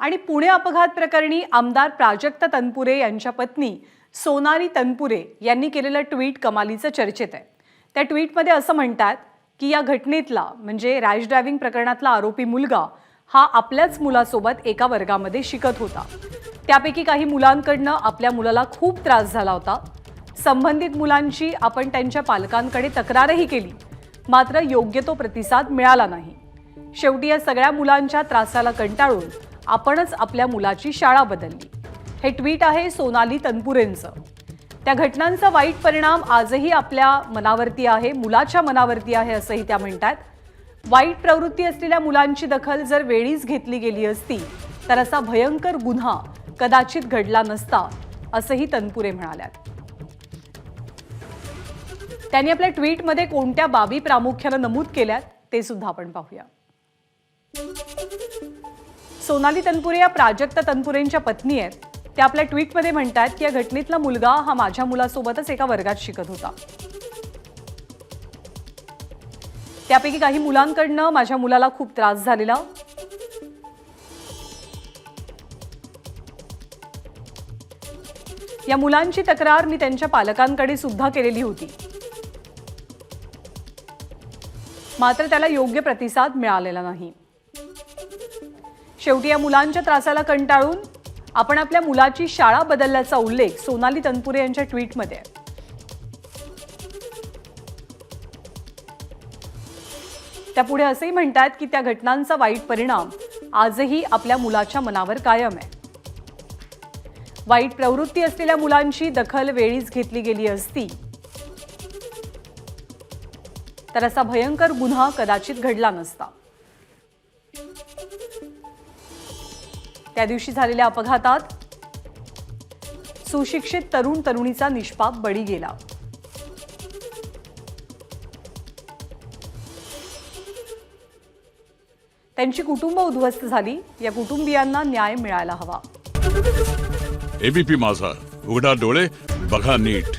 आणि पुणे अपघात प्रकरणी आमदार प्राजक्त तनपुरे यांच्या पत्नी सोनाली तनपुरे यांनी केलेलं ट्विट कमालीचं चर्चेत आहे। त्या ट्विटमध्ये असं म्हणतात की या घटनेतला म्हणजे रॅश ड्रायव्हिंग प्रकरणातला आरोपी मुलगा हा आपल्याच मुलासोबत एका वर्गामध्ये शिकत होता। त्यापैकी काही मुलांकडनं आपल्या मुलाला खूप त्रास झाला होता। संबंधित मुलांची आपण त्यांच्या पालकांकडे तक्रारही केली, मात्र योग्य तो प्रतिसाद मिळाला नाही। शेवटी या सगळ्या मुलांच्या त्रासाला कंटाळून आपणच आपल्या मुलाची शाळा बदलली। हे ट्विट आहे सोनाली तनपुरेंचं। त्या घटनांचा वाईट परिणाम आजही आपल्या मनावरती आहे, मुलाच्या मनावरती आहे असंही त्या म्हणतात। वाईट प्रवृत्ती असलेल्या मुलांची दखल जर वेळीच घेतली गेली असती तर असा भयंकर गुन्हा कदाचित घडला नसता असंही तनपुरे म्हणाल्यात। त्यांनी आपल्या ट्विटमध्ये कोणत्या बाबी प्रामुख्याने नमूद केल्यात ते सुद्धा आपण पाहूया। सोनाली तनपुरे या प्राजक्त तनपुरेंच्या पत्नी आहेत। त्या आपल्या ट्विटमध्ये म्हणतात की या घटनेतला मुलगा हा माझ्या मुलासोबतच एका वर्गात शिकत होता। त्यापैकी काही मुलांकडनं माझ्या मुलाला खूप त्रास झालेला। या मुलांची तक्रार मी त्यांच्या पालकांकडे सुद्धा केलेली होती, मात्र त्याला योग्य प्रतिसाद मिळालेला नाही। शेवटी या मुलांच्या त्रासाला कंटाळून आपण आपल्या मुलाची शाळा बदलल्याचा उल्लेख सोनाली तनपुरे यांच्या ट्विटमध्ये आहे। त्या पुढे असेही म्हणतात की त्या घटनांचा वाईट परिणाम आजही आपल्या मुलाच्या मनावर कायम आहे। वाईट प्रवृत्ती असलेल्या मुलांची दखल वेळीच घेतली गेली असती तर असा भयंकर गुन्हा कदाचित घडला नसता। त्या दिवशी झालेल्या अपघातात सुशिक्षित तरुण तरुणीचा निष्पाप बळी गेला। त्यांची कुटुंब उद्ध्वस्त झाली। या कुटुंबियांना न्याय मिळायला हवा। एबीपी माझा, उघडा डोळे बघा नीट।